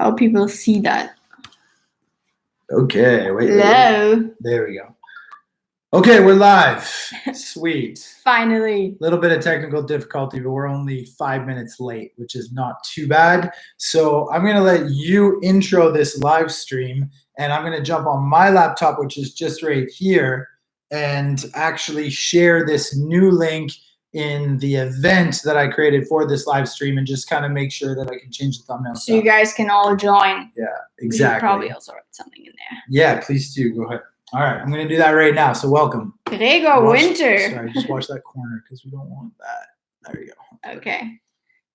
how people see that. Okay, wait. Hello. There we go. Okay, we're live. Sweet. Finally. A little bit of technical difficulty, but we're only 5 minutes late, which is not too bad. So I'm going to let you intro this live stream, and I'm going to jump on my laptop, which is just right here, and actually share this new link in the event that I created for this live stream, and just kind of make sure that I can change the thumbnail. So you guys can all join. Yeah, exactly. We should probably also write something in there. Yeah, please do. Go ahead. All right, I'm going to do that right now. So welcome. Gregor Winter. Sorry, just watch that corner because we don't want that. There you go. Okay.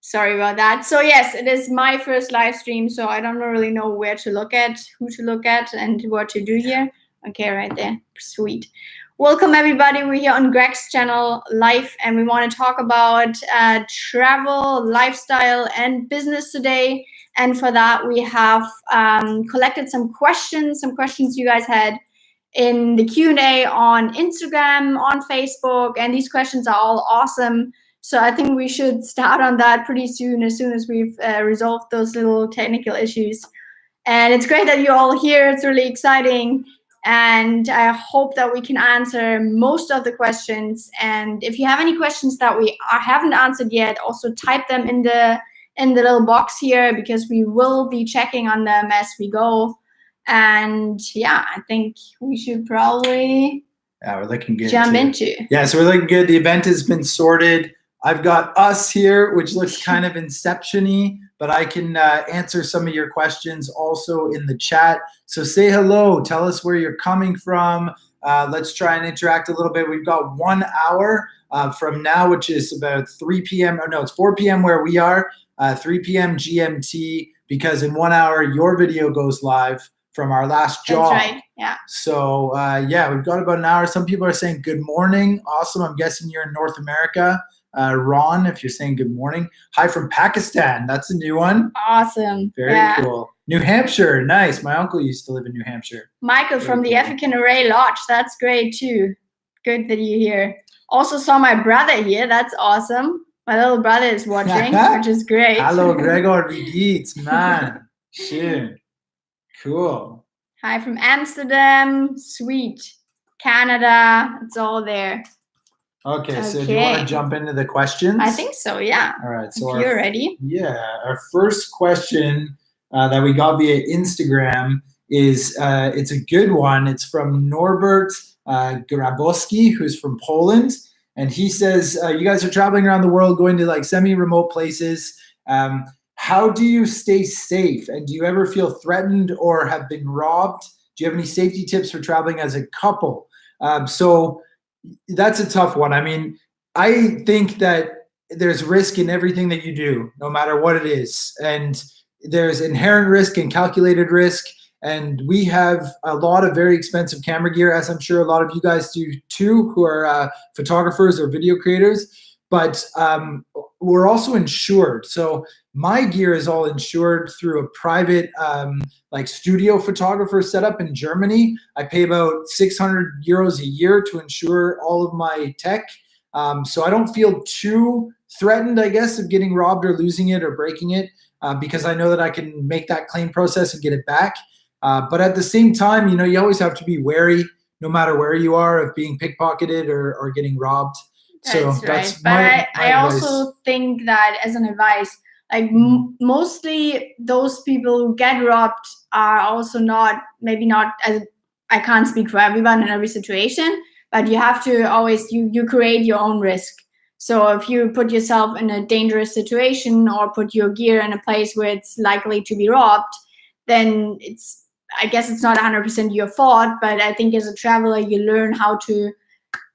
Sorry about that. So yes, it is my first live stream, so I don't really know where to look at, who to look at, and what to do here. Okay, right there. Sweet. Welcome, everybody. We're here on Greg's channel, Life, and we want to talk about travel, lifestyle, and business today. And for that, we have collected some questions you guys had in the Q&A on Instagram, on Facebook, and these questions are all awesome. So I think we should start on that pretty soon as we've resolved those little technical issues. And it's great that you're all here. It's really exciting. And I hope that we can answer most of the questions. And if you have any questions that we haven't answered yet, also type them in the little box here, because we will be checking on them as we go. And yeah, I think we should probably we're looking good jump into. Yeah, so we're looking good. The event has been sorted. I've got us here, which looks kind of inception-y, but I can answer some of your questions also in the chat. So say hello, tell us where you're coming from. Let's try and interact a little bit. We've got 1 hour from now, which is about 3 p.m. Oh, no, it's 4 p.m. where we are, 3 p.m. GMT, because in 1 hour, your video goes live from our last job. That's right, yeah. So yeah, we've got about an hour. Some people are saying good morning. Awesome, I'm guessing you're in North America. Ron, if you're saying good morning. Hi from Pakistan, that's a new one. Awesome. Very cool. New Hampshire, nice. My uncle used to live in New Hampshire. Michael from the African Array Lodge, that's great too. Good that you're here. Also saw my brother here, that's awesome. My little brother is watching, which is great. Hello, Gregor, wie geht's, man? Schön. Cool. Hi from Amsterdam, sweet. Canada, it's all there. Okay, so do you want to jump into the questions? I think so, yeah. All right. So if you're ready. Yeah, our first question that we got via Instagram is, it's a good one. It's from Norbert Grabowski, who's from Poland. And he says, you guys are traveling around the world, going to like semi-remote places. How do you stay safe? And do you ever feel threatened or have been robbed? Do you have any safety tips for traveling as a couple? So that's a tough one. I mean, I think that there's risk in everything that you do, no matter what it is. And there's inherent risk and calculated risk. And we have a lot of very expensive camera gear, as I'm sure a lot of you guys do too, who are photographers or video creators. But we're also insured. So my gear is all insured through a private like studio photographer setup in Germany. I pay about 600 euros a year to insure all of my tech. So I don't feel too threatened, I guess, of getting robbed or losing it or breaking it, because I know that I can make that claim process and get it back. But at the same time, you know, you always have to be wary, no matter where you are, of being pickpocketed or getting robbed. So that's right. But I also think that as an advice, like mostly those people who get robbed are also maybe not as, I can't speak for everyone in every situation, but you have to always, you create your own risk. So if you put yourself in a dangerous situation or put your gear in a place where it's likely to be robbed, then I guess it's not 100% your fault, but I think as a traveler, you learn how to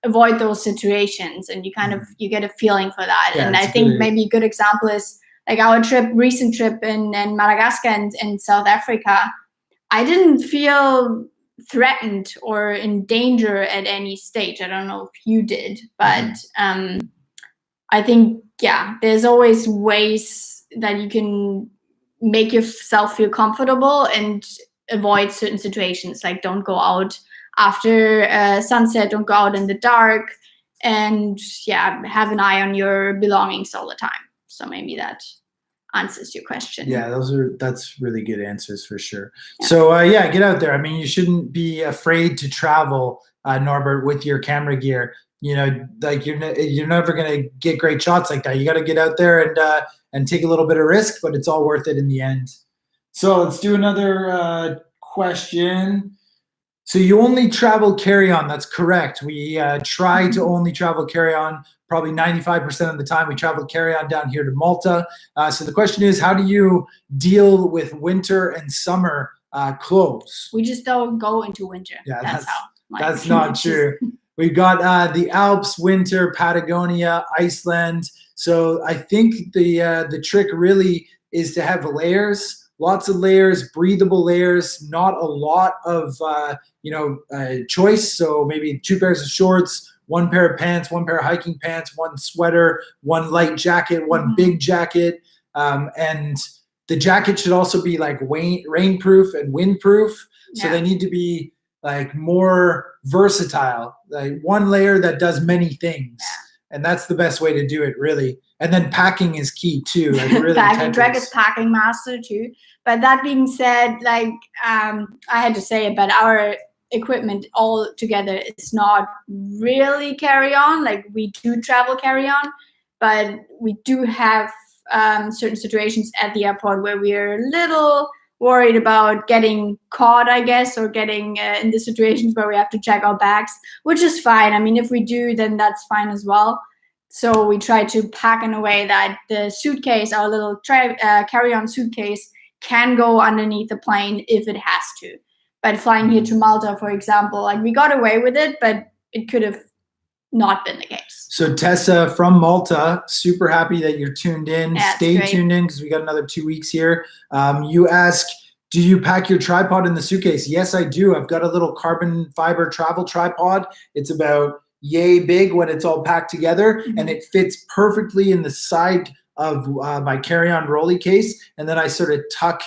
avoid those situations, and you get a feeling for that. Yeah, and I think maybe a good example is like our recent trip in Madagascar and in South Africa. I didn't feel threatened or in danger at any stage. I don't know if you did, but I think, yeah, there's always ways that you can make yourself feel comfortable and avoid certain situations. Like don't go out after sunset, don't go out in the dark, and yeah, have an eye on your belongings all the time. So maybe that. answers your question. Yeah, that's really good answers for sure. Yeah. So yeah, get out there. I mean, you shouldn't be afraid to travel, Norbert, with your camera gear. You know, like you're never gonna get great shots like that. You got to get out there and take a little bit of risk, but it's all worth it in the end. So let's do another question. So you only travel carry-on. That's correct. We try to only travel carry-on. Probably 95% of the time we travel carry-on down here to Malta. So the question is, how do you deal with winter and summer clothes? We just don't go into winter. Yeah, that's not true. We've got the Alps, winter, Patagonia, Iceland. So I think the trick really is to have layers. Lots of layers, breathable layers, not a lot of choice. So maybe 2 pairs of shorts, 1 pair of pants, 1 pair of hiking pants, 1 sweater, 1 light jacket, 1 big jacket. And the jacket should also be like rainproof and windproof. So they need to be like more versatile, like 1 layer that does many things. And that's the best way to do it, really. And then packing is key too. Like really Greg is packing master too. But that being said, like I had to say it, but our equipment all together is not really carry-on. Like we do travel carry-on, but we do have certain situations at the airport where we're a little worried about getting caught, I guess, or getting in the situations where we have to check our bags, which is fine. I mean, if we do, then that's fine as well. So we try to pack in a way that the suitcase, our little carry-on suitcase, can go underneath the plane if it has to. But flying here to Malta, for example, like we got away with it, but it could have not been the case. So Tessa from Malta, super happy that you're tuned in. Yeah, stay tuned in because we got another 2 weeks here. You ask, do you pack your tripod in the suitcase? Yes, I do. I've got a little carbon fiber travel tripod. It's about yay big when it's all packed together, and it fits perfectly in the side of my carry-on rolly case. And then I sort of tuck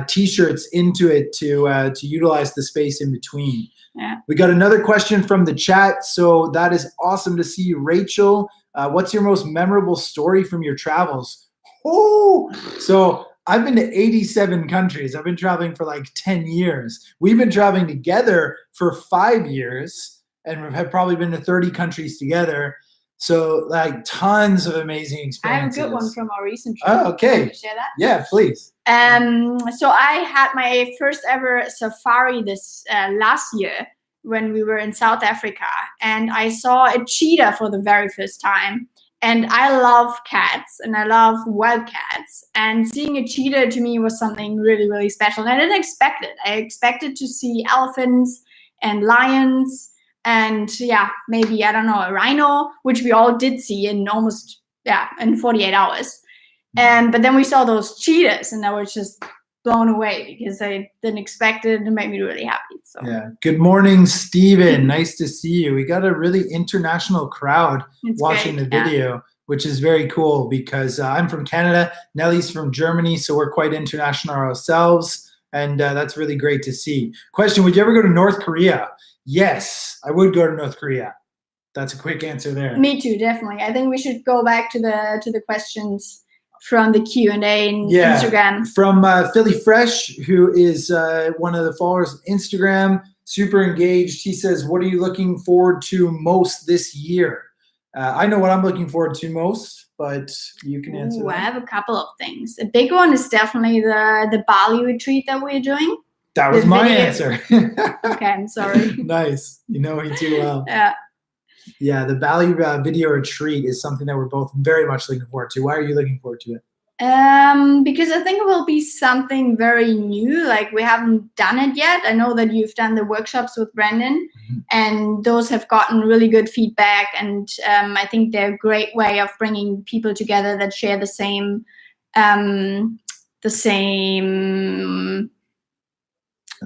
t-shirts into it to utilize the space in between. Yeah. We got another question from the chat. So that is awesome to see you, Rachel. What's your most memorable story from your travels? Oh, so I've been to 87 countries. I've been traveling for like 10 years. We've been traveling together for 5 years, and we have probably been to 30 countries together. So like tons of amazing experiences. I have a good one from our recent trip. Oh, okay. Can you share that? Yeah, please. So I had my first ever safari this last year when we were in South Africa, and I saw a cheetah for the very first time. And I love cats, and I love wild cats. And seeing a cheetah to me was something really, really special. And I didn't expect it. I expected to see elephants and lions and maybe, I don't know, a rhino, which we all did see in in 48 hours. But then we saw those cheetahs, and I was just blown away because I didn't expect it, and it made me really happy. So yeah. Good morning, Steven. Nice to see you. We got a really international crowd watching the video, which is very cool because I'm from Canada, Nellie's from Germany, so we're quite international ourselves, and that's really great to see. Question, would you ever go to North Korea? Yes, I would go to North Korea. That's a quick answer there. Me too, definitely. I think we should go back to the questions from the Q&A in Instagram. From Phily Phresh, who is one of the followers on Instagram, super engaged. He says, what are you looking forward to most this year? I know what I'm looking forward to most, but you can answer that. I have a couple of things. A big one is definitely the Bali retreat that we're doing. That was my answer. Okay, I'm sorry. Nice. You know me too well. Yeah. Yeah, the Bali video retreat is something that we're both very much looking forward to. Why are you looking forward to it? Because I think it will be something very new. Like we haven't done it yet. I know that you've done the workshops with Brendan, and those have gotten really good feedback. And I think they're a great way of bringing people together that share the same and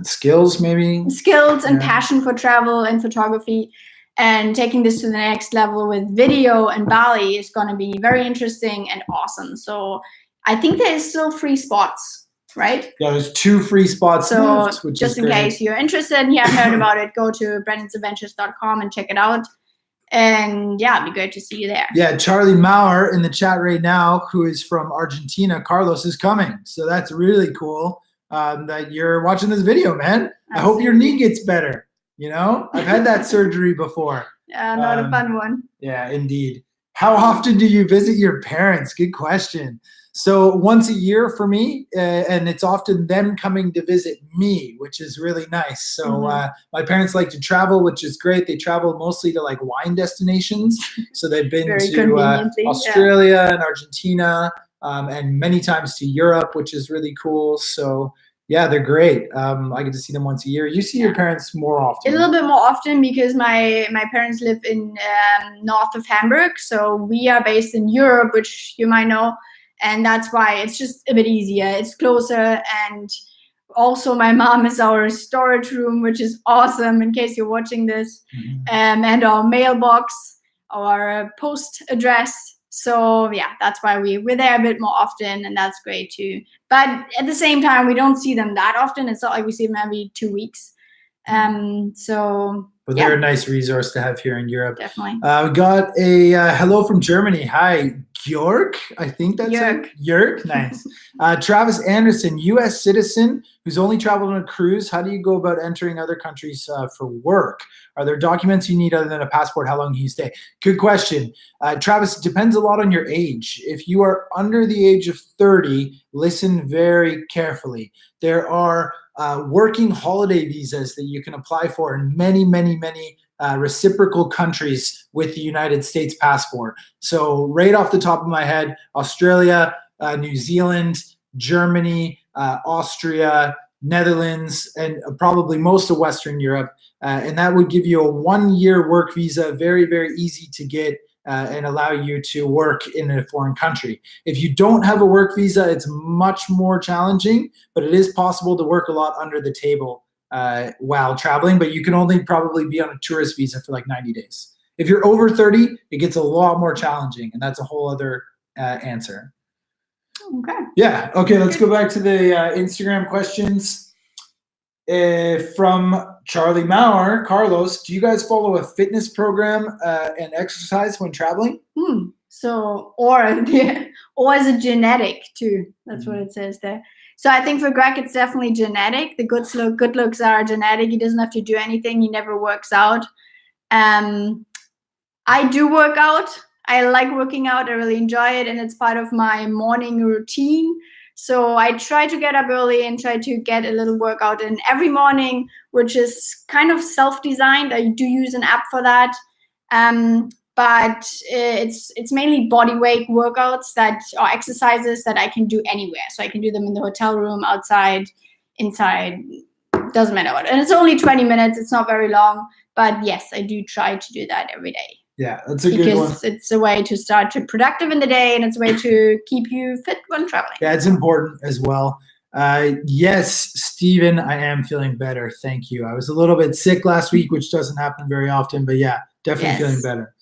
skills, maybe? Skills and passion for travel and photography. And taking this to the next level with video and Bali is going to be very interesting and awesome. So I think there's still free spots, right? Yeah, there's 2 free spots left, which just is in case you're interested and you haven't heard about it, go to brandonsadventures.com and check it out. And yeah, it'd be great to see you there. Yeah, Charly Maurer in the chat right now, who is from Argentina. Carlos is coming. So that's really cool that you're watching this video, man. Absolutely. I hope your knee gets better. You know, I've had that surgery before. Yeah, not a fun one. Yeah, indeed. How often do you visit your parents? Good question. So once a year for me, and it's often them coming to visit me, which is really nice. So my parents like to travel, which is great. They travel mostly to like wine destinations. So they've been to Australia and Argentina, and many times to Europe, which is really cool. So yeah, they're great. I get to see them once a year. You see your parents more often. A little bit more often because my parents live in north of Hamburg. So we are based in Europe, which you might know. And that's why it's just a bit easier. It's closer. And also my mom is our storage room, which is awesome in case you're watching this. And our mailbox, our post address. So yeah, that's why we're there a bit more often, and that's great too. But at the same time, we don't see them that often. It's not like we see them every 2 weeks. But they're a nice resource to have here in Europe. Definitely. We got a hello from Germany. Hi, Jörg. I think that's it. Jörg. Nice. Travis Anderson, U.S. citizen who's only traveled on a cruise. How do you go about entering other countries for work? Are there documents you need other than a passport? How long can you stay? Good question. Travis, it depends a lot on your age. If you are under the age of 30, listen very carefully. There are working holiday visas that you can apply for in many, many, many reciprocal countries with the United States passport. So right off the top of my head, Australia, New Zealand, Germany, Austria, Netherlands, and probably most of Western Europe. And that would give you a 1-year work visa, very, very easy to get and allow you to work in a foreign country. If you don't have a work visa, it's much more challenging, but it is possible to work a lot under the table while traveling, but you can only probably be on a tourist visa for like 90 days. If you're over 30, it gets a lot more challenging, and that's a whole other answer. Okay. Yeah. Okay, let's go back to the Instagram questions. From Charly Maurer, Carlos, do you guys follow a fitness program and exercise when traveling? So, or is it genetic too? That's what it says there. So I think for Greg, it's definitely genetic. The good looks are genetic. He doesn't have to do anything. He never works out. I do work out. I like working out. I really enjoy it, and it's part of my morning routine. So I try to get up early and try to get a little workout in every morning, which is kind of self-designed. I do use an app for that. But it's mainly body weight workouts that are exercises that I can do anywhere. So I can do them in the hotel room, outside, inside, doesn't matter what. And it's only 20 minutes. It's not very long. But yes, I do try to do that every day. Yeah, that's a good one. Because it's a way to start to productive in the day, and it's a way to keep you fit when traveling. Yeah, it's important as well. Yes, Stephen, I am feeling better. Thank you. I was a little bit sick last week, which doesn't happen very often, but yeah, definitely feeling better.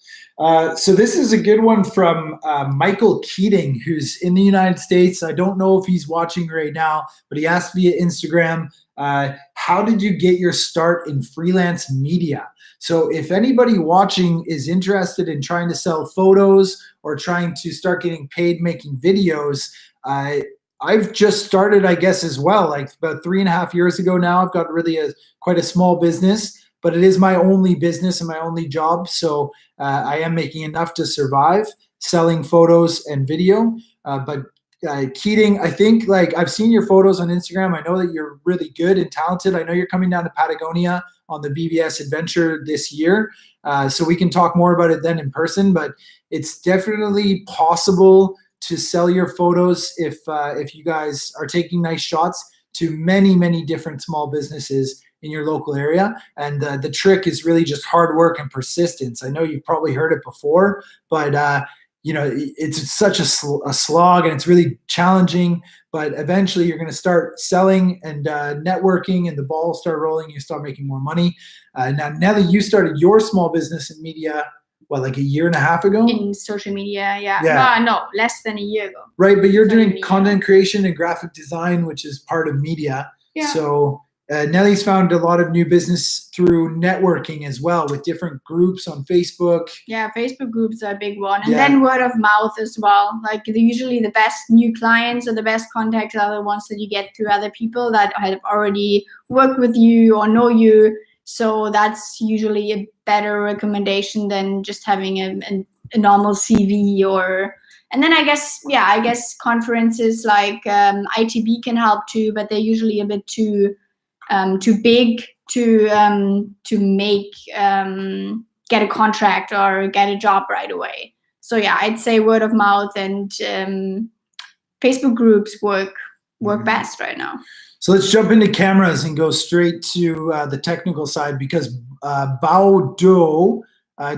So this is a good one from Michael Keating, who's in the United States. I don't know if he's watching right now, but he asked via Instagram, how did you get your start in freelance media? So if anybody watching is interested in trying to sell photos or trying to start getting paid making videos, I've just started, I guess, as well, like about 3.5 years ago now. I've got really quite a small business, but it is my only business and my only job. So I am making enough to survive selling photos and video. But Keating, I think, like, I've seen your photos on Instagram. I know that you're really good and talented. I know you're coming down to Patagonia on the BBS adventure this year. So we can talk more about it then in person, but it's definitely possible to sell your photos if you guys are taking nice shots to many, many different small businesses in your local area. And the trick is really just hard work and persistence. I know you've probably heard it before, but you know, it's such a slog, and it's really challenging, but eventually you're going to start selling and networking, and the ball will start rolling. You start making more money. Now, Nellie, you started your small business in media, what, like 1.5 years ago? In social media, yeah. No, less than a year ago. Right, but you're doing content creation and graphic design, which is part of media. Yeah. So Nellie's found a lot of new business through networking as well, with different groups on Facebook. Yeah, Facebook groups are a big one. And then word of mouth as well. Like usually the best new clients or the best contacts are the ones that you get through other people that have already worked with you or know you. So that's usually a better recommendation than just having a normal CV or... And then I guess conferences like ITB can help too, but they're usually a bit too big to make get a contract or get a job right away. So yeah, I'd say word of mouth and Facebook groups work best right now. So let's jump into cameras and go straight to the technical side, because Bao Do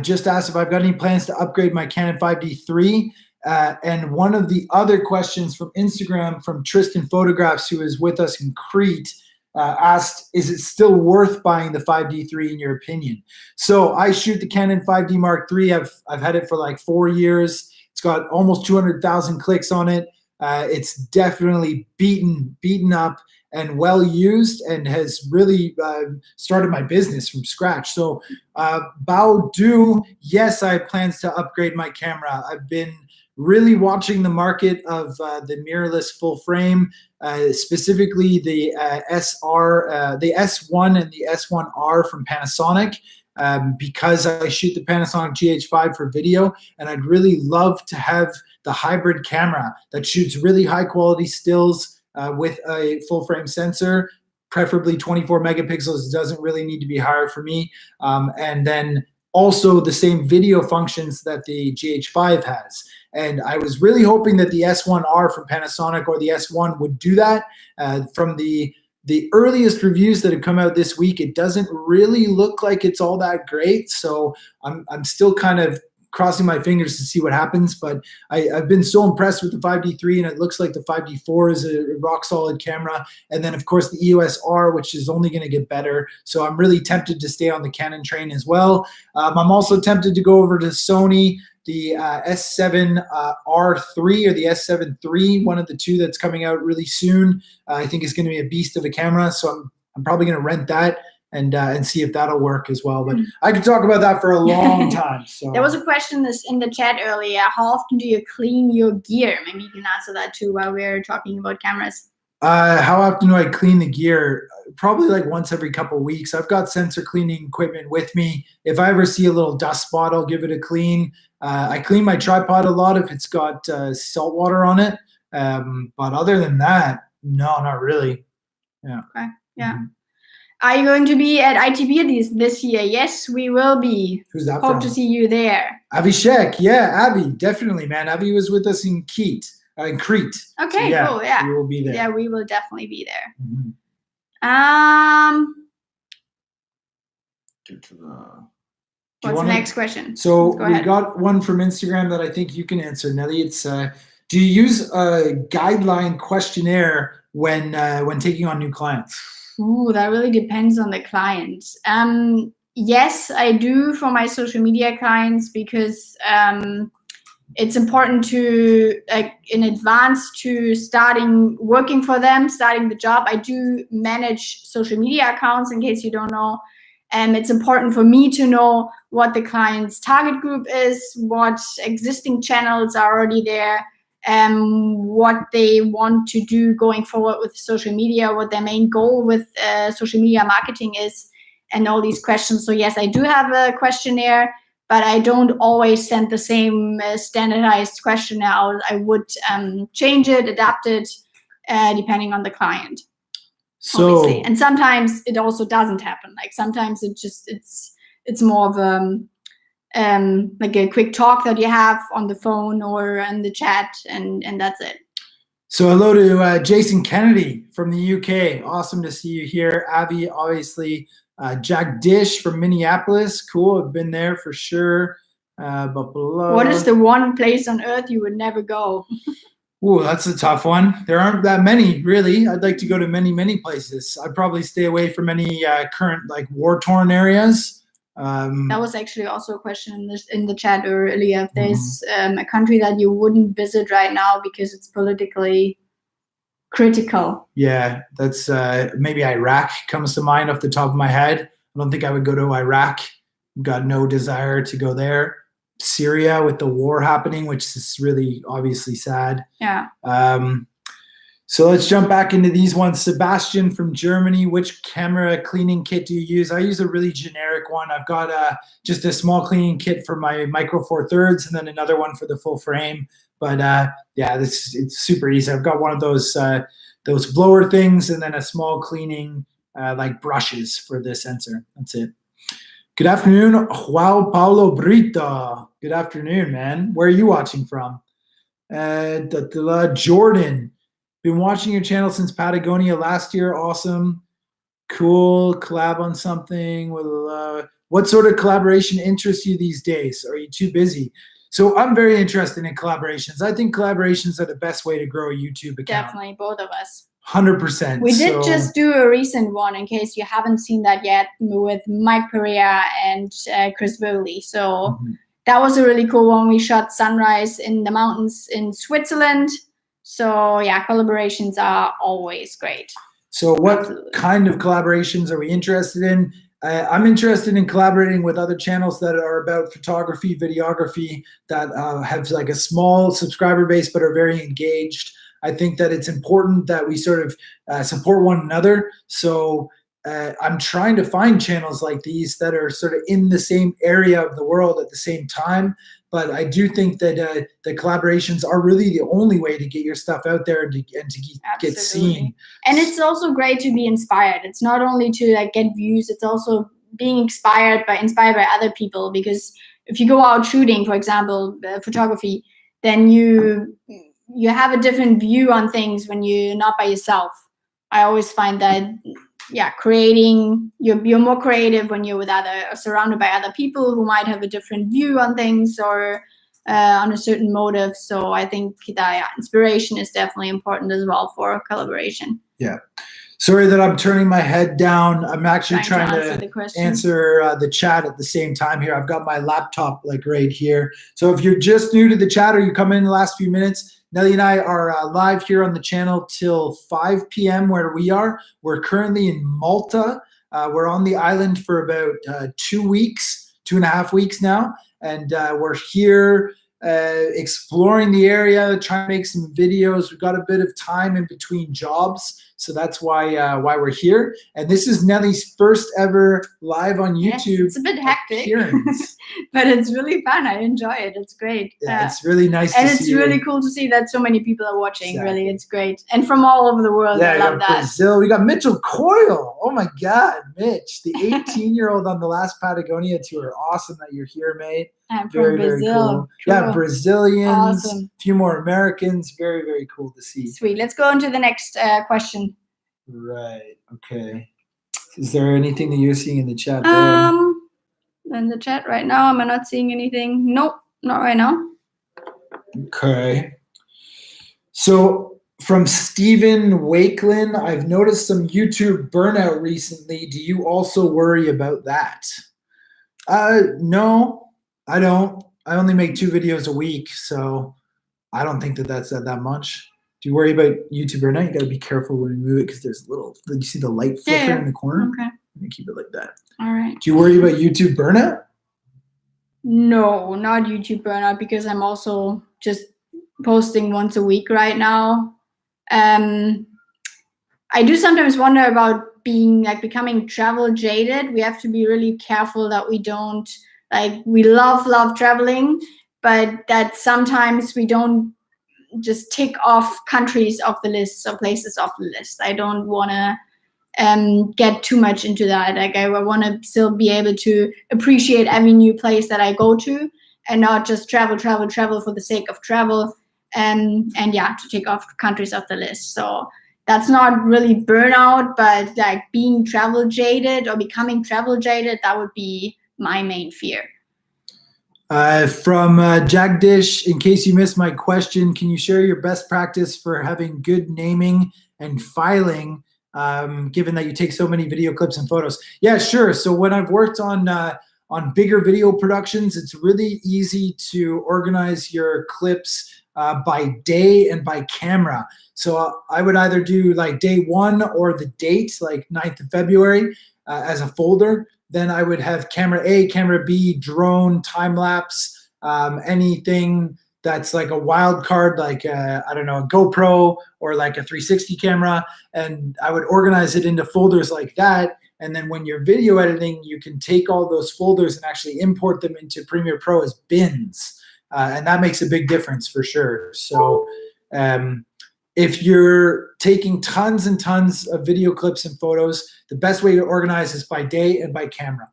just asked if I've got any plans to upgrade my Canon 5D III. And one of the other questions from Instagram from Tristan Photographs, who is with us in Crete, asked, is it still worth buying the 5D III in your opinion? So I shoot the Canon 5D Mark III. I've had it for like 4 years. It's got almost 200,000 clicks on it. It's definitely beaten up and well used, and has really started my business from scratch. So Bao Du, yes, I have plans to upgrade my camera. I've been really watching the market of the mirrorless full frame, specifically the the S1 and the S1R from Panasonic, because I shoot the Panasonic GH5 for video, and I'd really love to have the hybrid camera that shoots really high quality stills with a full frame sensor, preferably 24 megapixels. It doesn't really need to be higher for me. And then also the same video functions that the GH5 has. And I was really hoping that the S1R from Panasonic or the S1 would do that. From the earliest reviews that have come out this week, it doesn't really look like it's all that great. So I'm still kind of crossing my fingers to see what happens, but I've been so impressed with the 5D III, and it looks like the 5D IV is a rock solid camera. And then of course the EOS R, which is only going to get better. So I'm really tempted to stay on the Canon train as well. I'm also tempted to go over to Sony, the S7R3 or the S7 III, one of the two that's coming out really soon. I think is going to be a beast of a camera. So I'm probably going to rent that and see if that'll work as well. But I could talk about that for a long time. So there was a question in the chat earlier. How often do you clean your gear? Maybe you can answer that too while we're talking about cameras. How often do I clean the gear? Probably like once every couple of weeks. I've got sensor cleaning equipment with me. If I ever see a little dust spot, I'll give it a clean. I clean my tripod a lot if it's got salt water on it. But other than that, no, not really. Yeah. Okay. Yeah. Are you going to be at ITB this year? Yes, we will be. Who's that Hope from? to see you there. Avishek, yeah, Avi, definitely, man. Avi was with us in Crete. Okay, so, yeah, cool. Yeah, we will be there. Yeah, we will definitely be there. Mm-hmm. What's the next question? So we got one from Instagram that I think you can answer, Nelly. It's do you use a guideline questionnaire when taking on new clients? Ooh, that really depends on the client. Yes, I do for my social media clients, because it's important to, like, in advance to starting working for them, starting the job. I do manage social media accounts, in case you don't know. And it's important for me to know what the client's target group is, what existing channels are already there, what they want to do going forward with social media, what their main goal with social media marketing is, and all these questions. So yes, I do have a questionnaire, but I don't always send the same standardized questionnaire out. I would change it, adapt it, depending on the client. So, obviously. And sometimes it also doesn't happen. Like sometimes it's more of like a quick talk that you have on the phone or in the chat, and that's it. So hello to Jason Kennedy from the UK. Awesome to see you here. Avi, obviously. Jack Dish from Minneapolis. Cool, I've been there for sure. What is the one place on earth you would never go? Ooh, that's a tough one. There aren't that many, really. I'd like to go to many, many places. I'd probably stay away from any current, like, war-torn areas. That was actually also a question in the chat earlier. If there's a country that you wouldn't visit right now because it's politically critical. Yeah, that's maybe Iraq comes to mind off the top of my head. I don't think I would go to Iraq. Got no desire to go there. Syria with the war happening, which is really obviously sad. Yeah. So let's jump back into these ones. Sebastian from Germany, which camera cleaning kit do you use? I use a really generic one. I've got just a small cleaning kit for my Micro Four Thirds and then another one for the full frame. But yeah, it's super easy. I've got one of those blower things and then a small cleaning like brushes for the sensor. That's it. Good afternoon, Joao Paulo Brito. Good afternoon, man. Where are you watching from? Jordan. Been watching your channel since Patagonia last year. Awesome. Cool. Collab on something. What sort of collaboration interests you these days? Are you too busy? So I'm very interested in collaborations. I think collaborations are the best way to grow a YouTube account. Definitely, both of us. 100%. We did just do a recent one, in case you haven't seen that yet, with Mike Perea and Chris Voli. So that was a really cool one. We shot sunrise in the mountains in Switzerland. So yeah, collaborations are always great. So what kind of collaborations are we interested in? I'm interested in collaborating with other channels that are about photography, videography, that have like a small subscriber base but are very engaged. I think that it's important that we sort of support one another. So I'm trying to find channels like these that are sort of in the same area of the world at the same time. But I do think that the collaborations are really the only way to get your stuff out there and to get seen. And it's also great to be inspired. It's not only to like get views, it's also being inspired by other people. Because if you go out shooting, for example, photography, then you have a different view on things when you're not by yourself. I always find that, yeah, creating, you're more creative when you're with surrounded by other people who might have a different view on things or on a certain motive. So I think that inspiration is definitely important as well for collaboration. Yeah. Sorry that I'm turning my head down. I'm actually trying to answer the chat at the same time here. I've got my laptop like right here. So if you're just new to the chat or you come in the last few minutes, Nellie and I are live here on the channel till 5 p.m. where we are. We're currently in Malta. We're on the island for about 2 weeks, 2.5 weeks now. And we're here exploring the area, trying to make some videos. We've got a bit of time in between jobs. So that's why we're here. And this is Nellie's first ever live on YouTube. Yes, it's a bit hectic, but it's really fun. I enjoy it. It's great. Yeah, it's really nice to see. And it's really cool to see that so many people are watching. Exactly. Really, it's great. And from all over the world. Yeah, I love that. Brazil. We got Mitchell Coyle. Oh my God, Mitch, the 18-year-old on the last Patagonia tour. Awesome that you're here, mate. I'm from Brazil. Very cool. Cool. Yeah, Brazilians. Awesome. A few more Americans. Very, very cool to see. Sweet. Let's go on to the next question. Right. Okay. Is there anything that you're seeing in the chat? In the chat right now, am I not seeing anything? Nope, not right now. Okay. So from Stephen Wakelin, I've noticed some YouTube burnout recently. Do you also worry about that? No, I don't. I only make 2 videos a week, so I don't think that that's that much. Do you worry about YouTube burnout? You got to be careful when you move it because there's you see the light flicker in the corner? Okay. You keep it like that. All right. Do you worry about YouTube burnout? No, not YouTube burnout, because I'm also just posting once a week right now. I do sometimes wonder about becoming travel jaded. We have to be really careful that we don't, we love traveling, but that sometimes we don't just tick off countries off the list or places off the list. I don't want to get too much into that. I want to still be able to appreciate every new place that I go to and not just travel for the sake of travel and yeah, to take off countries off the list. So that's not really burnout, but being travel jaded or becoming travel jaded, that would be my main fear. From Jagdish, in case you missed my question, can you share your best practice for having good naming and filing, given that you take so many video clips and photos? Yeah, sure. So when I've worked on bigger video productions, it's really easy to organize your clips by day and by camera. So I would either do like day 1 or the date, like 9th of February as a folder. Then I would have camera A, camera B, drone, time lapse, anything that's like a wild card, like I don't know, a GoPro or like a 360 camera. And I would organize it into folders like that. And then when you're video editing, you can take all those folders and actually import them into Premiere Pro as bins. And that makes a big difference for sure. So if you're taking tons and tons of video clips and photos, the best way to organize is by day and by camera.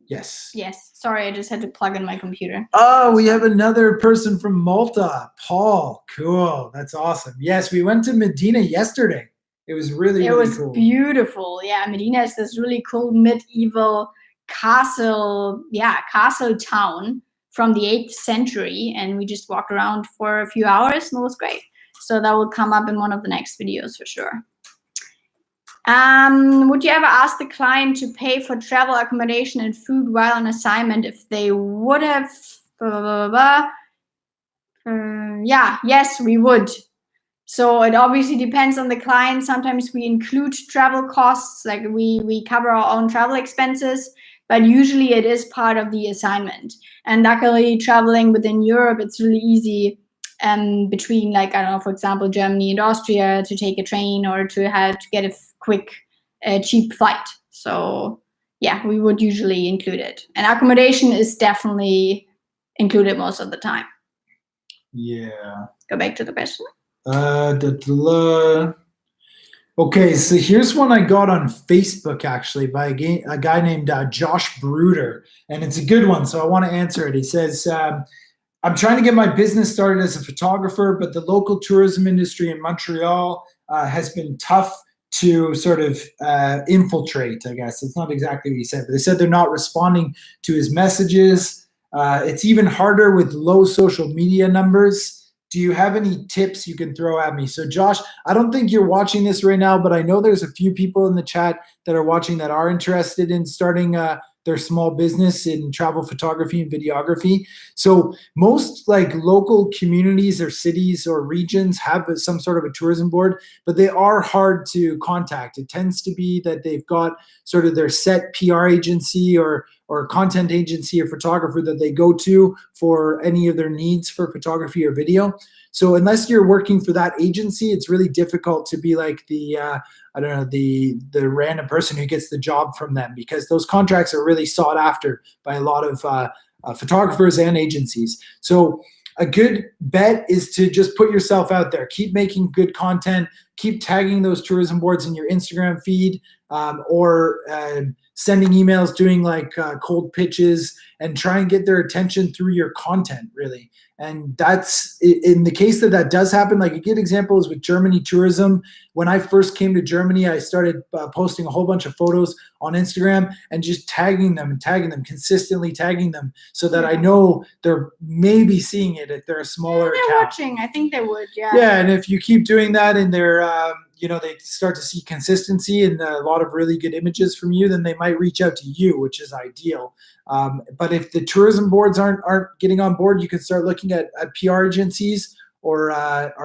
Yes. Yes. Sorry, I just had to plug in my computer. Oh, we have another person from Malta, Paul. Cool. That's awesome. Yes, we went to Medina yesterday. It was really cool. It was beautiful. Yeah, Medina is this really cool medieval castle town from the 8th century, and we just walked around for a few hours, and it was great. So that will come up in one of the next videos for sure. Would you ever ask the client to pay for travel, accommodation, and food while on assignment if they would have yeah, yes, we would. So it obviously depends on the client. Sometimes we include travel costs, like we cover our own travel expenses, but usually it is part of the assignment. And luckily, traveling within Europe, it's really easy between, like, I don't know, for example, Germany and Austria, to take a train or to get a quick, cheap flight. So yeah, we would usually include it. And accommodation is definitely included most of the time. Yeah. Go back to the question. Okay, so here's one I got on Facebook actually by a guy named Josh Bruder, and it's a good one, so I want to answer it. He says, I'm trying to get my business started as a photographer, but the local tourism industry in Montreal has been tough to sort of infiltrate, I guess. It's not exactly what he said, but they said they're not responding to his messages. It's even harder with low social media numbers. Do you have any tips you can throw at me? So Josh, I don't think you're watching this right now, but I know there's a few people in the chat that are watching that are interested in starting their small business in travel photography and videography. So most like local communities or cities or regions have some sort of a tourism board, but they are hard to contact. It tends to be that they've got sort of their set PR agency or content agency or photographer that they go to for any of their needs for photography or video. So unless you're working for that agency, it's really difficult to be like the, I don't know, the random person who gets the job from them, because those contracts are really sought after by a lot of photographers and agencies. So a good bet is to just put yourself out there, keep making good content, keep tagging those tourism boards in your Instagram feed, or sending emails, doing like cold pitches, and try and get their attention through your content, really. And that's, in the case that does happen, like a good example is with Germany tourism. When I first came to Germany, I started posting a whole bunch of photos on Instagram and just tagging them, consistently tagging them, so that I know they're maybe seeing it if they're a smaller account. They're watching. I think they would, yeah. Yeah, and if you keep doing that and they're, they start to see consistency and a lot of really good images from you, then they might reach out to you, which is ideal. But if the tourism boards aren't getting on board, you can start looking at PR agencies or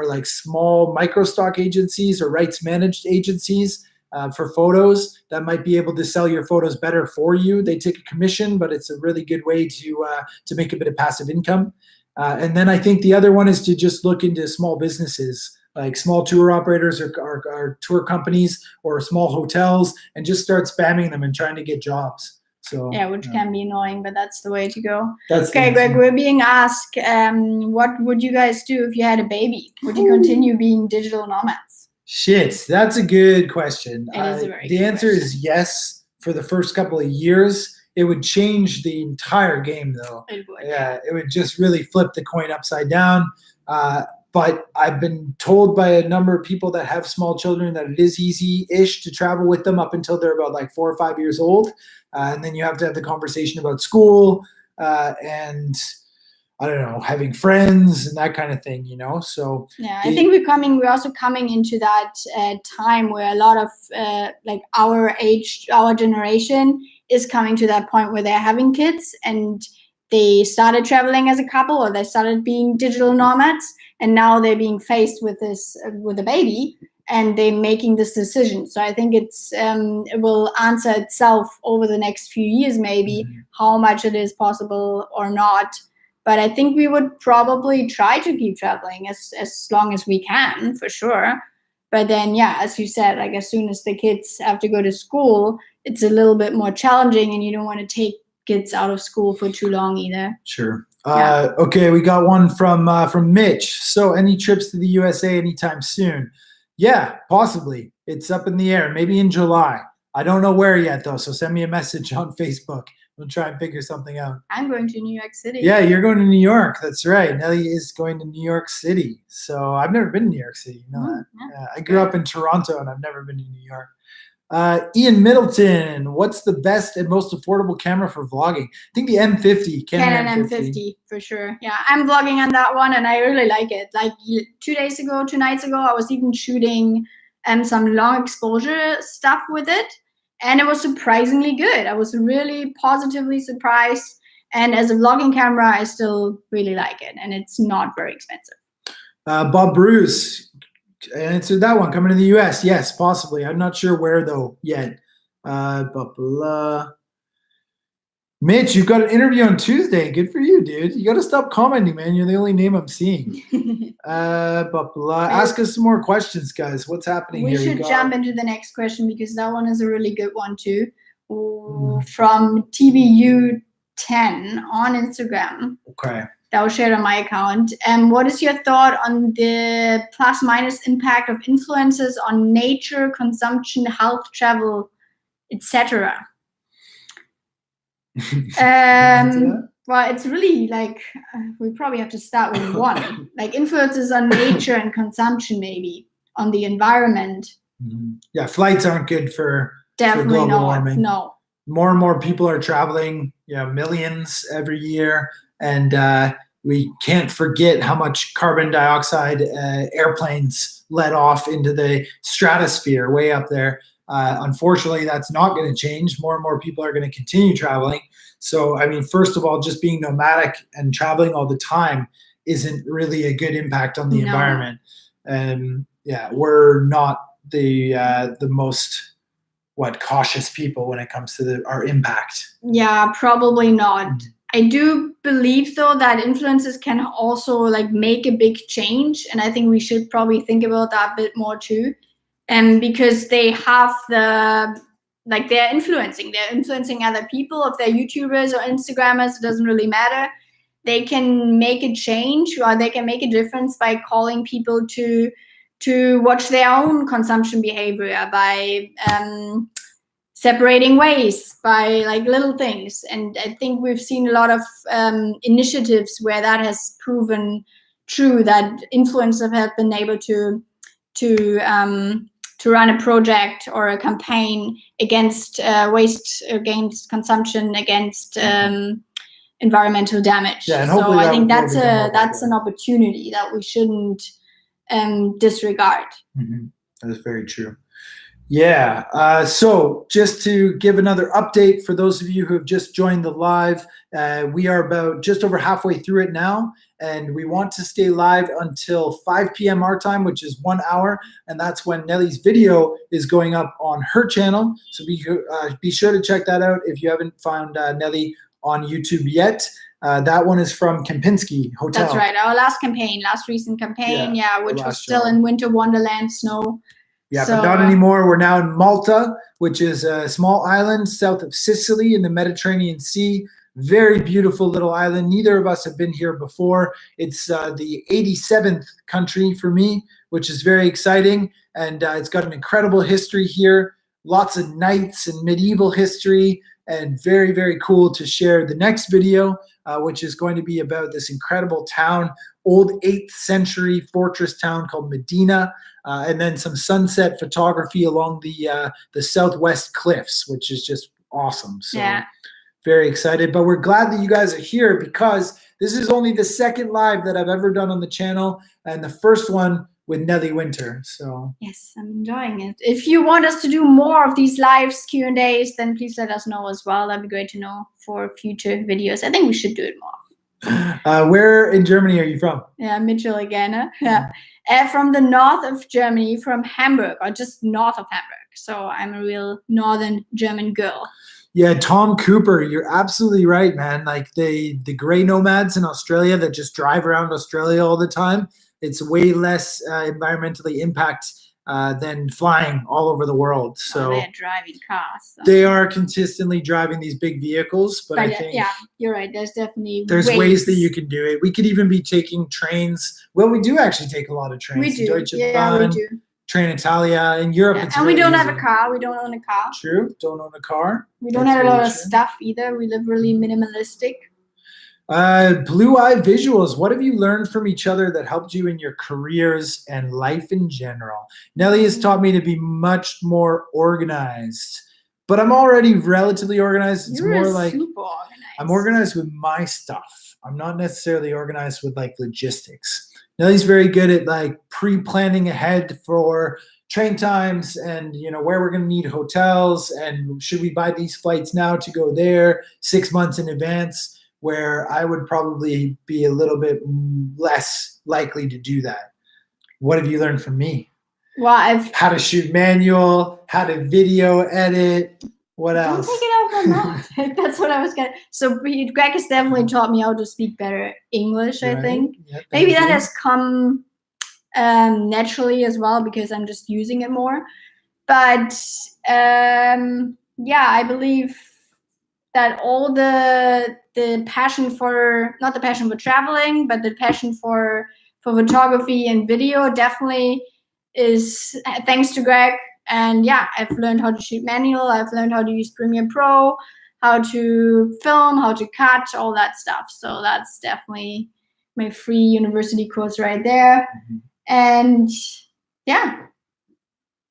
like small micro stock agencies or rights managed agencies for photos that might be able to sell your photos better for you. They take a commission, but it's a really good way to make a bit of passive income. And then I think the other one is to just look into small businesses, like small tour operators or tour companies or small hotels, and just start spamming them and trying to get jobs. So yeah, which can be annoying, but that's the way to go. That's okay, Greg, we're being asked, what would you guys do if you had a baby? Would you continue being digital nomads? Shit, that's a good question. It is a very the good answer question. is yes for the first couple of years. It would change the entire game, though. It would. Yeah, it would just really flip the coin upside down. But I've been told by a number of people that have small children that it is easy-ish to travel with them up until they're about like 4 or 5 years old. And then you have to have the conversation about school and, I don't know, having friends and that kind of thing, So yeah, I think we're also coming into that time where a lot of like our generation is coming to that point where they're having kids, and they started traveling as a couple, or they started being digital nomads, and now they're being faced with this with a baby, and they're making this decision. So I think it will answer itself over the next few years, maybe, how much it is possible or not. But I think we would probably try to keep traveling as long as we can, for sure. But then, yeah, as you said, like as soon as the kids have to go to school, it's a little bit more challenging, and you don't want to take kids out of school for too long either. Sure. Okay, we got one from Mitch. So any trips to the USA anytime soon? Yeah, possibly. It's up in the air. Maybe in July. I don't know where yet, though, so send me a message on Facebook. We'll try and figure something out. I'm going to New York City. Yeah, you're going to New York. That's right. Nellie is going to New York City. So I've never been to New York City. You know that. Yeah. I grew up in Toronto, and I've never been to New York. Ian Middleton, what's the best and most affordable camera for vlogging? I think the M50. Canon M50 for sure. Yeah, I'm vlogging on that one, and I really like it. Like 2 nights ago, I was even shooting some long exposure stuff with it, and it was surprisingly good. I was really positively surprised, and as a vlogging camera, I still really like it, and it's not very expensive. Bob Bruce answered that one. Coming to the US, yes, possibly. I'm not sure where though yet. Mitch, you've got an interview on Tuesday. Good for you, dude. You got to stop commenting, man. You're the only name I'm seeing. Ask us some more questions, guys. What's happening here? We should jump into the next question, because that one is a really good one too. From TBU10 on Instagram. Okay. That was shared on my account. What is your thought on the plus-minus impact of influences on nature, consumption, health, travel, etc.? Well, it's really like we probably have to start with one. Like influences on nature and consumption, maybe on the environment. Yeah, flights aren't good for Definitely global warming. No. More and more people are traveling. Millions every year. And we can't forget how much carbon dioxide airplanes let off into the stratosphere way up there. Unfortunately, that's not going to change. More and more people are going to continue traveling. So, I mean, first of all, just being nomadic and traveling all the time isn't really a good impact on the environment. Yeah, we're not the most cautious people when it comes to our impact. Yeah, probably not. I do believe, though, that influences can also like make a big change, and I think we should probably think about that a bit more too. Because they have they're influencing other people. If they're YouTubers or Instagrammers, it doesn't really matter. They can make a change, or they can make a difference by calling people to watch their own consumption behavior, by separating waste, by like little things. And I think we've seen a lot of initiatives where that has proven true, that influencers have been able to run a project or a campaign against waste, against consumption, against environmental damage. Yeah, and so I think that's an opportunity that we shouldn't disregard. That is very true. Yeah. So just to give another update for those of you who have just joined the live, we are about just over halfway through it now, and we want to stay live until 5 p.m. our time, which is 1 hour, and that's when Nellie's video is going up on her channel. So be sure to check that out if you haven't found Nellie on YouTube yet. That one is from Kempinski Hotel. That's right. Our last recent campaign, which was still in winter wonderland snow. Yeah, but not anymore. We're now in Malta, which is a small island south of Sicily in the Mediterranean Sea. Very beautiful little island. Neither of us have been here before. It's the 87th country for me, which is very exciting. And it's got an incredible history here. Lots of knights and medieval history, and very, very cool to share the next video, which is going to be about this incredible town, old 8th century fortress town called Medina, and then some sunset photography along the southwest cliffs, which is just awesome. So very excited, but we're glad that you guys are here, because this is only the second live that I've ever done on the channel, and the first one with Nellie Winter. So yes, I'm enjoying it. If you want us to do more of these live Q&As, then please let us know as well. That'd be great to know for future videos. I think we should do it more. Where in Germany are you from? Yeah, Mitchell again. Yeah. From the north of Germany, from Hamburg, or just north of Hamburg. So I'm a real northern German girl. Yeah, Tom Cooper, you're absolutely right, man. Like the gray nomads in Australia that just drive around Australia all the time, it's way less environmentally impact than flying all over the world. So they're driving cars. So. They are consistently driving these big vehicles, but I think you're right. There's definitely ways that you can do it. We could even be taking trains. Well, we do actually take a lot of trains. We do. Deutsche we Bahn, do. Train Italia. In Europe, it's and really we don't easy. have a car. We don't own a car. True. Don't own a car. We don't have a lot of stuff either. We live really minimalistic. Blue Eye Visuals, what have you learned from each other that helped you in your careers and life in general? Nellie has taught me to be much more organized, but I'm already relatively organized. It's more like super organized. I'm organized with my stuff. I'm not necessarily organized with like logistics. Nellie's very good at like pre-planning ahead for train times and where we're going to need hotels and should we buy these flights now to go there 6 months in advance, where I would probably be a little bit less likely to do that. What have you learned from me? Well, how to shoot manual, how to video edit. What else? Don't take it out my mouth. That's what I was going to. So Greg has definitely taught me how to speak better English, I think. Yeah, maybe that has come naturally as well because I'm just using it more. But I believe that all the passion for, not the passion for traveling, but the passion for photography and video definitely is thanks to Greg. And I've learned how to shoot manual. I've learned how to use Premiere Pro, how to film, how to cut, all that stuff. So that's definitely my free university course right there. Mm-hmm. And yeah.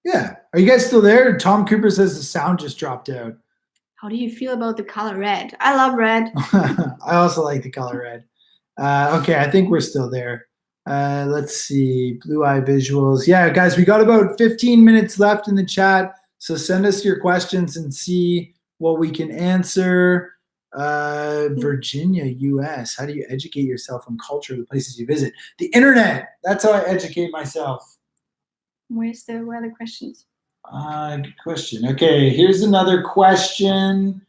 Are you guys still there? Tom Cooper says the sound just dropped out. How do you feel about the color red? I love red. I also like the color red. Okay, I think we're still there. Let's see, Blue Eye Visuals. Yeah, guys, we got about 15 minutes left in the chat. So send us your questions and see what we can answer. Virginia, US. How do you educate yourself on culture of the places you visit? The internet. That's how I educate myself. Where are the questions? Good question. Okay, here's another question.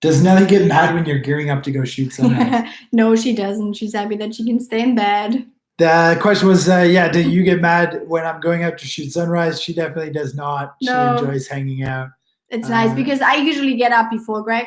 Does Nellie get mad when you're gearing up to go shoot sunrise? No, she doesn't. She's happy that she can stay in bed. The question was, do you get mad when I'm going out to shoot sunrise? She definitely does not. She enjoys hanging out. It's nice because I usually get up before Greg.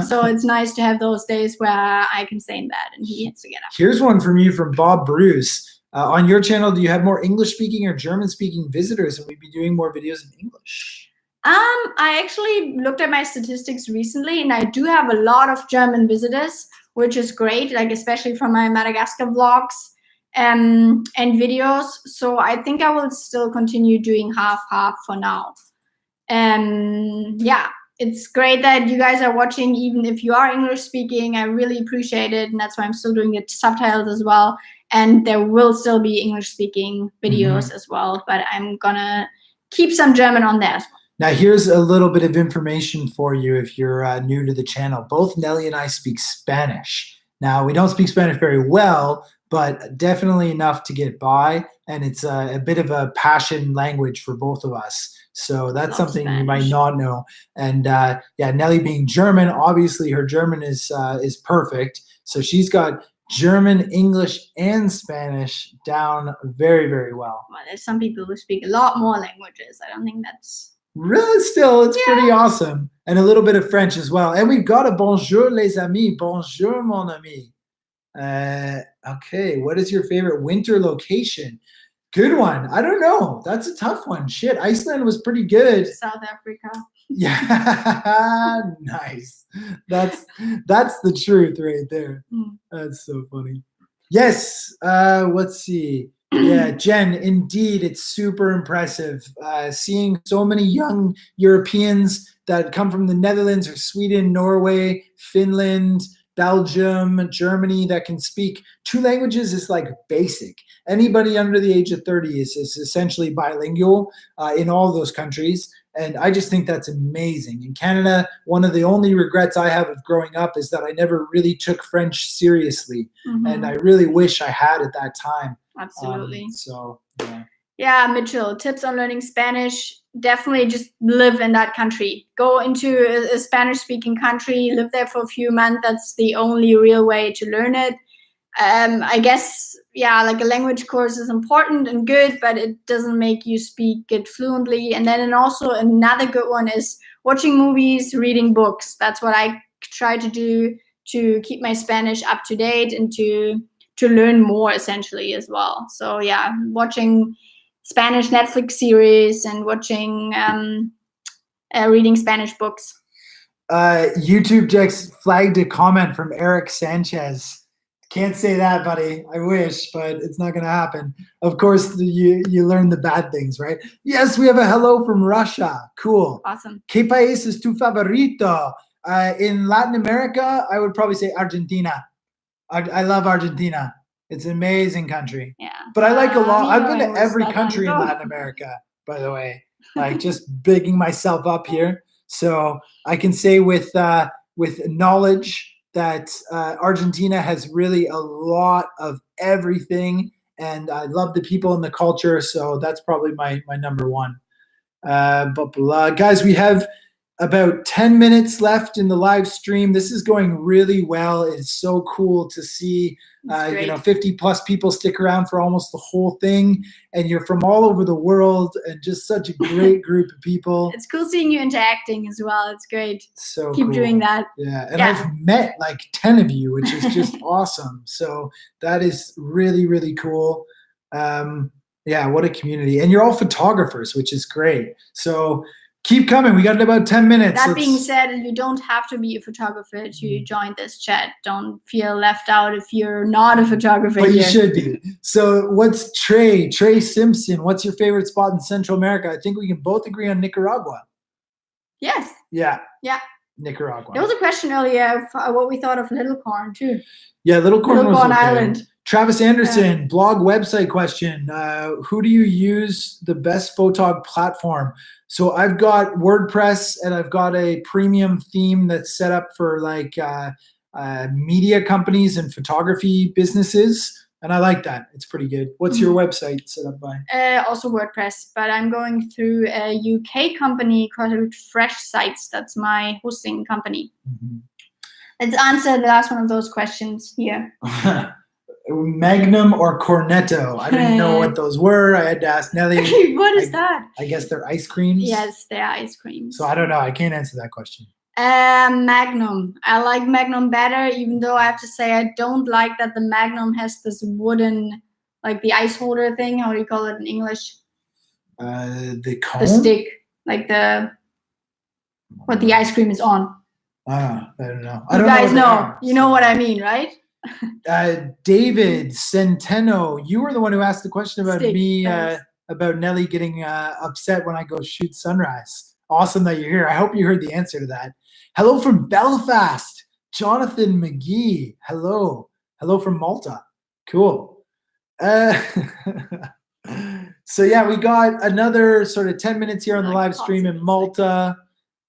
So it's nice to have those days where I can stay in bed and he has to get up. Here's one from you from Bob Bruce. On your channel, do you have more English-speaking or German-speaking visitors, and we'd be doing more videos in English? I actually looked at my statistics recently, and I do have a lot of German visitors, which is great, like especially from my Madagascar vlogs and videos. So I think I will still continue doing half-half for now. It's great that you guys are watching, even if you are English-speaking. I really appreciate it, and that's why I'm still doing the subtitles as well. And there will still be English-speaking videos as well, but I'm gonna keep some German on there as well. Now, here's a little bit of information for you if you're new to the channel. Both Nellie and I speak Spanish. Now, we don't speak Spanish very well, but definitely enough to get by, and it's a bit of a passion language for both of us. So that's something Spanish. You might not know. And Nellie being German, obviously her German is perfect. So she's got German, English, and Spanish down very, very well. Well, there's some people who speak a lot more languages. I don't think that's... Really, still, it's pretty awesome. And a little bit of French as well. And we've got a bonjour, les amis. Bonjour, mon ami. Okay, what is your favorite winter location? Good one. I don't know. That's a tough one. Shit, Iceland was pretty good. South Africa. Yeah, nice. That's the truth right there. That's so funny. Yes, let's see. Yeah, Jen, indeed, it's super impressive. Seeing so many young Europeans that come from the Netherlands or Sweden, Norway, Finland, Belgium, Germany that can speak 2 languages is like basic. Anybody under the age of 30 is essentially bilingual in all those countries. And I just think that's amazing. In Canada, one of the only regrets I have of growing up is that I never really took French seriously. And I really wish I had at that time. Absolutely. So, yeah. Yeah, Mitchell, tips on learning Spanish. Definitely just live in that country. Go into a Spanish-speaking country, live there for a few months. That's the only real way to learn it. I guess, yeah, like a language course is important and good, but it doesn't make you speak it fluently. And then also another good one is watching movies, reading books. That's what I try to do to keep my Spanish up to date and to learn more essentially as well. So yeah, watching Spanish Netflix series and watching, reading Spanish books. YouTube just flagged a comment from Eric Sanchez. Can't say that, buddy. I wish, but it's not going to happen. Of course, you learn the bad things, right? Yes, we have a hello from Russia. Cool. Awesome. ¿Qué país es tu favorito? In Latin America, I would probably say Argentina. I love Argentina. It's an amazing country. Yeah. But I like a lot. I've been to every country in Latin America, by the way. Like just bigging myself up here. So I can say with knowledge that Argentina has really a lot of everything, and I love the people and the culture, so that's probably my number one. Guys, we have about 10 minutes left in the live stream. This is going really well. It's so cool to see 50 plus people stick around for almost the whole thing, and you're from all over the world and just such a great group of people. It's cool seeing you interacting as well. It's great. So keep doing that. Yeah, and I've met like 10 of you, which is just awesome. So that is really, really cool. Yeah, what a community. And you're all photographers, which is great. So keep coming. We got about 10 minutes. That being said, you don't have to be a photographer to join this chat. Don't feel left out if you're not a photographer. But you should be. So what's Trey Simpson? What's your favorite spot in Central America? I think we can both agree on Nicaragua. Yes. Yeah. Yeah. Nicaragua. There was a question earlier of what we thought of Little Corn too. Yeah, Little Corn was okay. Island. Travis Anderson, blog website question. Who do you use the best photog platform? So I've got WordPress and I've got a premium theme that's set up for like media companies and photography businesses. And I like that. It's pretty good. What's your website set up by? Also WordPress, but I'm going through a UK company called Phily Phresh. That's my hosting company. Let's answer the last one of those questions here. Magnum or Cornetto? I didn't know what those were. I had to ask Nellie. What is that? I guess they're ice creams. Yes, they're ice creams. So I don't know. I can't answer that question. Magnum. I like Magnum better, even though I have to say I don't like that the Magnum has this wooden, like the ice holder thing. How do you call it in English? The cone? The stick, like what the ice cream is on. I don't know. You guys know. You know what I mean, right? David Centeno, you were the one who asked the question about me, thanks. About Nellie getting upset when I go shoot sunrise. Awesome that you're here. I hope you heard the answer to that. Hello from Belfast, Jonathan McGee. Hello. Hello from Malta. Cool. So yeah, we got another sort of 10 minutes here on the live stream in Malta.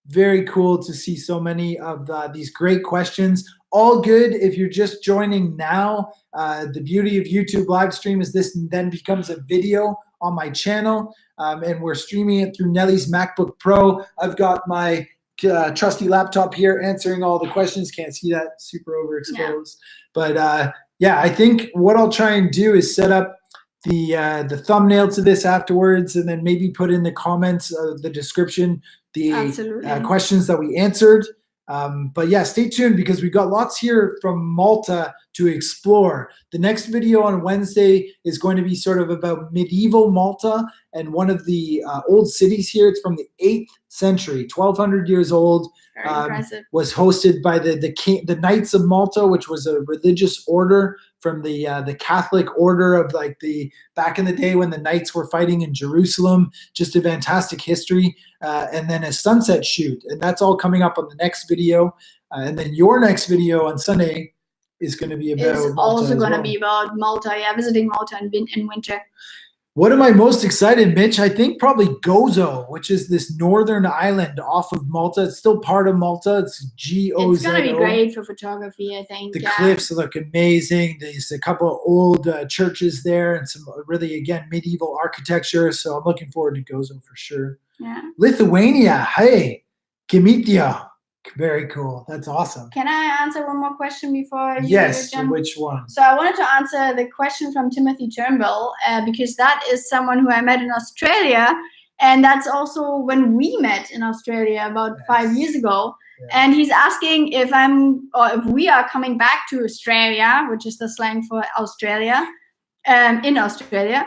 Very cool to see so many of these great questions. All good if you're just joining now. The beauty of YouTube live stream is this then becomes a video on my channel, and we're streaming it through Nellie's MacBook Pro. I've got my trusty laptop here answering all the questions. Can't see that, super overexposed. Yeah. But yeah, I think what I'll try and do is set up the thumbnail to this afterwards, and then maybe put in the comments, the description, the questions that we answered. But yeah, stay tuned because we've got lots here from Malta to explore. The next video on Wednesday is going to be sort of about medieval Malta and one of the old cities here. It's from the 8th century, 1200 years old. Very impressive. Was hosted by the Knights of Malta, which was a religious order from the Catholic order of like back in the day when the knights were fighting in Jerusalem. Just a fantastic history. And then a sunset shoot, and that's all coming up on the next video. And then your next video on Sunday is going to be about It's Malta also as going to well. be about Malta. Yeah, visiting Malta in winter. What am I most excited, Mitch? I think probably Gozo, which is this northern island off of Malta. It's still part of Malta. It's Gozo. It's going to be great for photography, I think. The cliffs look amazing. There's a couple of old churches there and some really, again, medieval architecture. So I'm looking forward to Gozo for sure. Yeah. Lithuania. Hey, Kimitia. Very cool. That's awesome. Can I answer one more question before you? Yes. Which one? So I wanted to answer the question from Timothy Turnbull because that is someone who I met in Australia, and that's also when we met in Australia about 5 years ago. Yeah. And he's asking if if we are coming back to Australia, which is the slang for Australia, in Australian.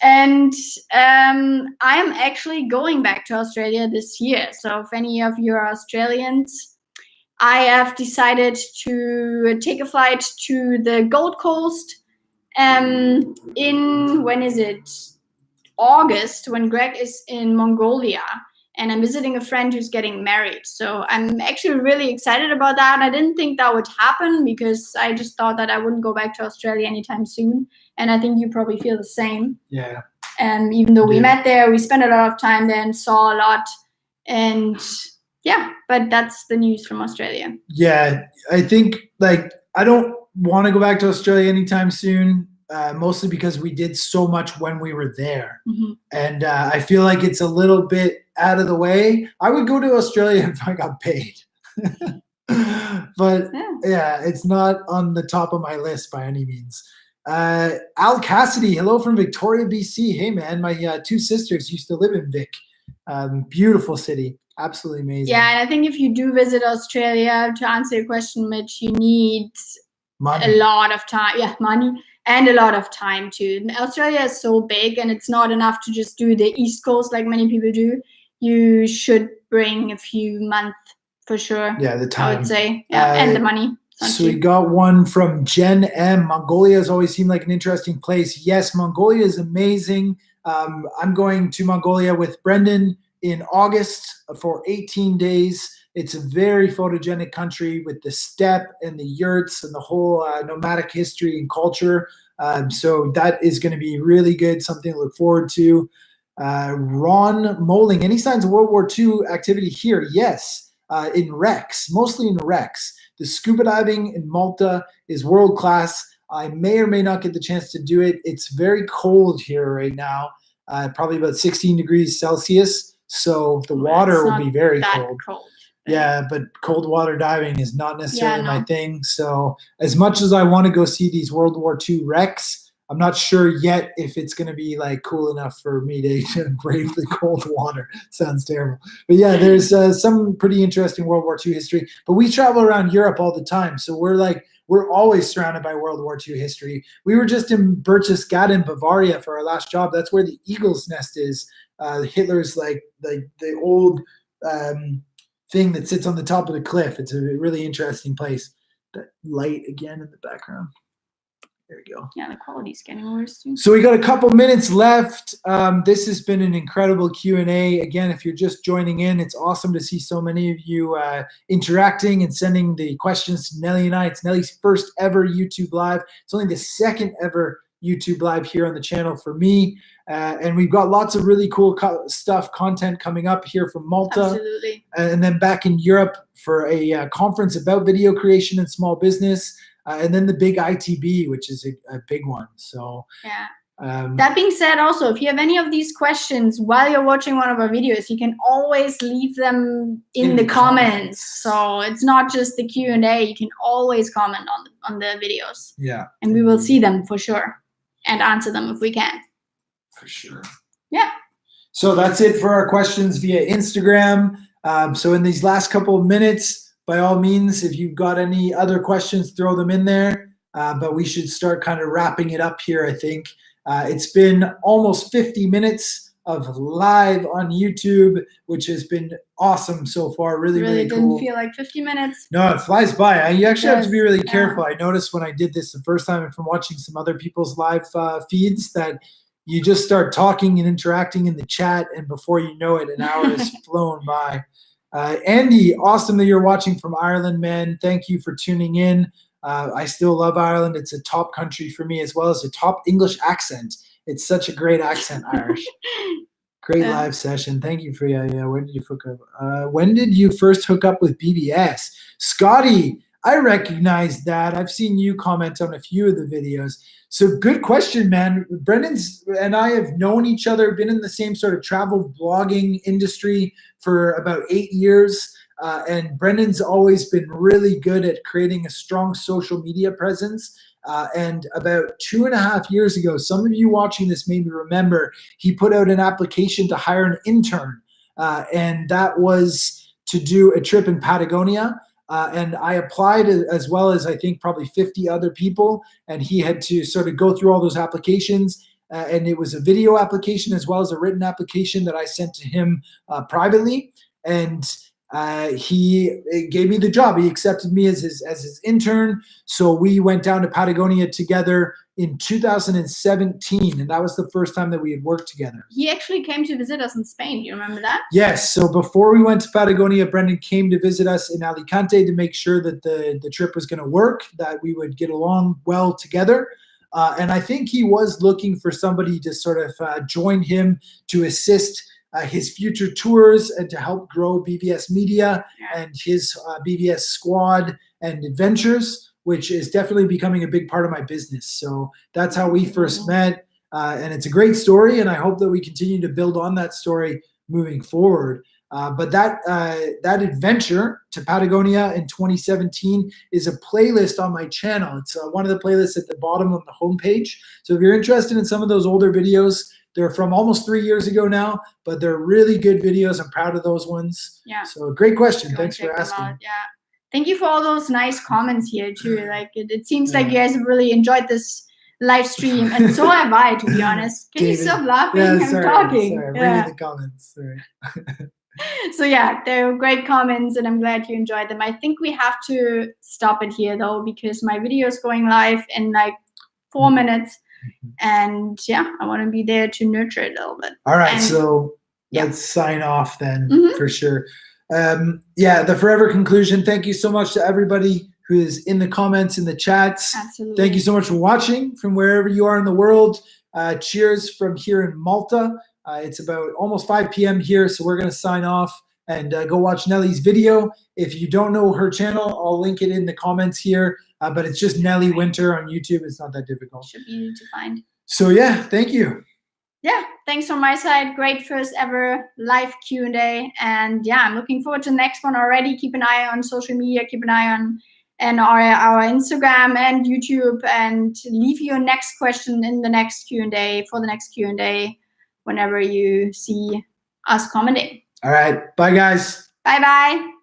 And I am actually going back to Australia this year. So if any of you are Australians, I have decided to take a flight to the Gold Coast when is it? August, when Greg is in Mongolia. And I'm visiting a friend who's getting married. So I'm actually really excited about that. I didn't think that would happen because I just thought that I wouldn't go back to Australia anytime soon. And I think you probably feel the same. Yeah. And even though we met there, we spent a lot of time there and saw a lot. And yeah, but that's the news from Australia. Yeah, I think I don't want to go back to Australia anytime soon. Mostly because we did so much when we were there. Mm-hmm. And I feel like it's a little bit out of the way. I would go to Australia if I got paid. But yeah, it's not on the top of my list by any means. Al Cassidy, hello from Victoria, BC. Hey, man, my two sisters used to live in Vic. Beautiful city. Absolutely amazing. Yeah, and I think if you do visit Australia, to answer your question, Mitch, you need a lot of time. Yeah, money. And a lot of time too. Australia is so big, and it's not enough to just do the East Coast like many people do. You should bring a few months for sure. Yeah, the time. I would say, yeah, and the money. So we got one from Jen M. Mongolia has always seemed like an interesting place. Yes, Mongolia is amazing. I'm going to Mongolia with Brendan in August for 18 days. It's a very photogenic country with the steppe and the yurts and the whole nomadic history and culture. So that is going to be really good, something to look forward to. Ron Moling, any signs of World War II activity here? Yes, in wrecks, mostly in wrecks. The scuba diving in Malta is world class. I may or may not get the chance to do it. It's very cold here right now, probably about 16 degrees Celsius. So the water will be very cold. Yeah, but cold water diving is not necessarily my thing. So as much as I want to go see these World War II wrecks, I'm not sure yet if it's going to be like cool enough for me to brave the cold water. Sounds terrible. But yeah, there's some pretty interesting World War II history. But we travel around Europe all the time. So we're always surrounded by World War II history. We were just in Berchtesgaden, Bavaria for our last job. That's where the eagle's nest is. Hitler's like the old thing that sits on the top of the cliff. It's a really interesting place. That light again in the background. There we go. Yeah, the quality's getting worse too. So we got a couple minutes left. This has been an incredible Q&A. Again, if you're just joining in, it's awesome to see so many of you interacting and sending the questions to Nellie and I. It's Nellie's first ever YouTube Live. It's only the second ever YouTube Live here on the channel for me. And we've got lots of really cool content coming up here from Malta. Absolutely. And then back in Europe for a conference about video creation and small business. And then the big ITB, which is a big one. So yeah. That being said, also, if you have any of these questions while you're watching one of our videos, you can always leave them in the comments. So it's not just the Q&A. You can always comment on the videos. Yeah. And we will see them for sure and answer them if we can. For sure. Yeah. So that's it for our questions via Instagram. So in these last couple of minutes, by all means, if you've got any other questions, throw them in there. But we should start kind of wrapping it up here, I think. It's been almost 50 minutes of live on YouTube, which has been awesome so far. Really didn't cool. feel like 50 minutes. No, it flies by. You actually have to be really careful. Yeah. I noticed when I did this the first time and from watching some other people's live feeds that you just start talking and interacting in the chat, and before you know it, an hour has flown by. Andy, awesome that you're watching from Ireland, man. Thank you for tuning in. I still love Ireland. It's a top country for me, as well as a top English accent. It's such a great accent, Irish. Great live session. Thank you for when did you hook up? When did you first hook up with BBS? Scotty, I recognize that. I've seen you comment on a few of the videos. So good question, man. Brendan's and I have known each other, been in the same sort of travel blogging industry for about 8 years. And Brendan's always been really good at creating a strong social media presence. And about 2.5 years ago, some of you watching this maybe remember, he put out an application to hire an intern. And that was to do a trip in Patagonia. And I applied, as well as I think probably 50 other people, and he had to sort of go through all those applications. And it was a video application as well as a written application that I sent to him privately. And he gave me the job. He accepted me as his intern. So we went down to Patagonia together in 2017, and that was the first time that we had worked together. He actually came to visit us in Spain. Do you remember that? Yes. So before we went to Patagonia, Brendan came to visit us in Alicante to make sure that the trip was going to work, that we would get along well together. And I think he was looking for somebody to sort of join him to assist his future tours and to help grow BVS Media and his BVS squad and adventures, which is definitely becoming a big part of my business. So that's how we first met. And it's a great story, and I hope that we continue to build on that story moving forward. But that adventure to Patagonia in 2017 is a playlist on my channel. It's one of the playlists at the bottom of the homepage. So if you're interested in some of those older videos, they're from almost 3 years ago now, but they're really good videos. I'm proud of those ones. Yeah. So great question. Thanks for asking. Yeah. Thank you for all those nice comments here too. Like it seems like you guys have really enjoyed this live stream, and so have I, to be honest. Can you stop laughing? I'm talking. Sorry, I'm reading the comments. Sorry. So yeah, they're great comments, and I'm glad you enjoyed them. I think we have to stop it here though, because my video is going live in like 4 minutes. And yeah, I want to be there to nurture it a little bit. All right, so let's sign off then for sure. The forever conclusion. Thank you so much to everybody who is in the comments, in the chats. Absolutely. Thank you so much for watching from wherever you are in the world. Cheers from here in Malta. It's about almost 5 p.m. here, so we're going to sign off and go watch Nellie's video. If you don't know her channel, I'll link it in the comments here. But it's just Nellie Winter on YouTube. It's not that difficult. Should be easy to find. So yeah, thank you. Yeah, thanks from my side. Great first ever live Q&A. And yeah, I'm looking forward to the next one already. Keep an eye on social media. Keep an eye on our Instagram and YouTube. And leave your next question in the next Q&A, for the next Q&A, whenever you see us commenting. All right. Bye, guys. Bye-bye.